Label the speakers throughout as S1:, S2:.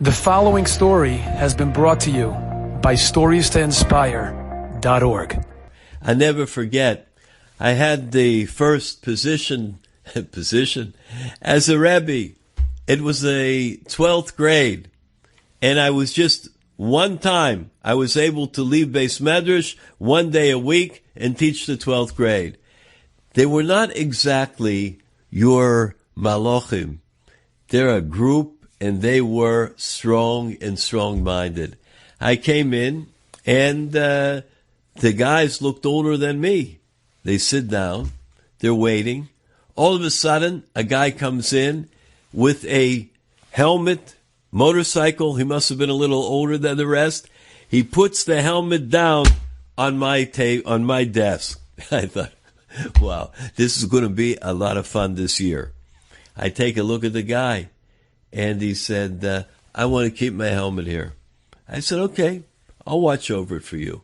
S1: The following story has been brought to you by StoriesToInspire.org.
S2: I never forget, I had the first position as a Rabbi. It was the 12th grade, and I was just one time, I was able to leave Beis Medrash one day a week and teach the 12th grade. They were not exactly your malochim. They're a group, and they were strong and strong-minded. I came in, and the guys looked older than me. They sit down. They're waiting. All of a sudden, a guy comes in with a helmet, motorcycle. He must have been a little older than the rest. He puts the helmet down on my desk. I thought, wow, this is going to be a lot of fun this year. I take a look at the guy. And he said, I want to keep my helmet here. I said, okay, I'll watch over it for you.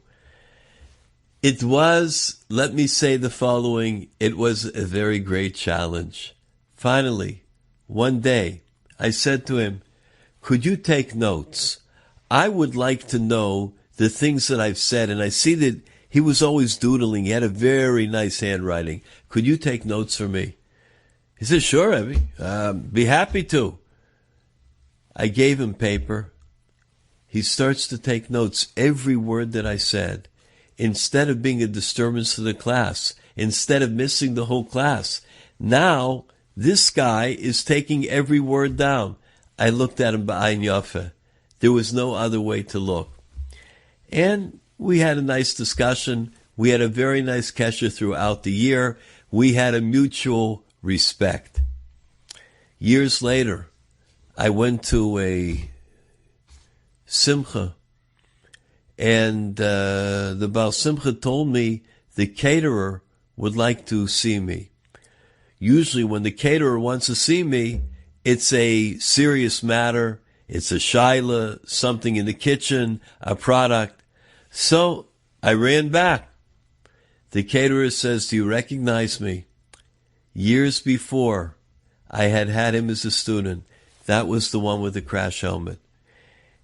S2: It was, let me say the following, it was a very great challenge. Finally, one day, I said to him, could you take notes? I would like to know the things that I've said. And I see that he was always doodling. He had a very nice handwriting. Could you take notes for me? He said, sure, Rabbi. Be happy to. I gave him paper. He starts to take notes, every word that I said. Instead of being a disturbance to the class, instead of missing the whole class, now this guy is taking every word down. I looked at him b'ayin yafeh. There was no other way to look. And we had a nice discussion. We had a very nice kesher throughout the year. We had a mutual respect. Years later, I went to a simcha, and the Baal Simcha told me the caterer would like to see me. Usually when the caterer wants to see me, it's a serious matter, it's a shaila, something in the kitchen, a product. So I ran back. The caterer says, do you recognize me? Years before, I had him as a student. That was the one with the crash helmet.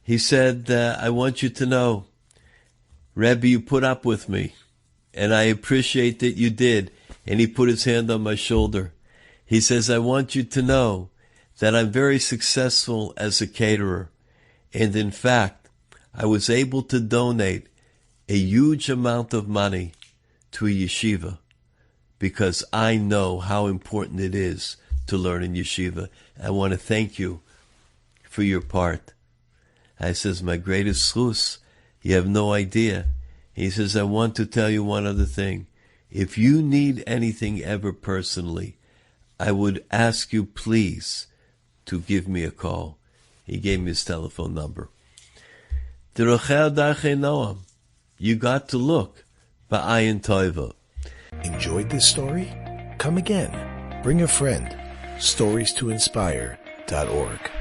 S2: He said, I want you to know, Rabbi, you put up with me, and I appreciate that you did. And he put his hand on my shoulder. He says, I want you to know that I'm very successful as a caterer. And in fact, I was able to donate a huge amount of money to a yeshiva because I know how important it is to learn in yeshiva. I want to thank you for your part. I says, my greatest schus, you have no idea. He says, I want to tell you one other thing. If you need anything ever personally, I would ask you please to give me a call. He gave me his telephone number. You got to look b'ayin tova.
S3: Enjoyed this story? Come again. Bring a friend. StoriesToInspire.org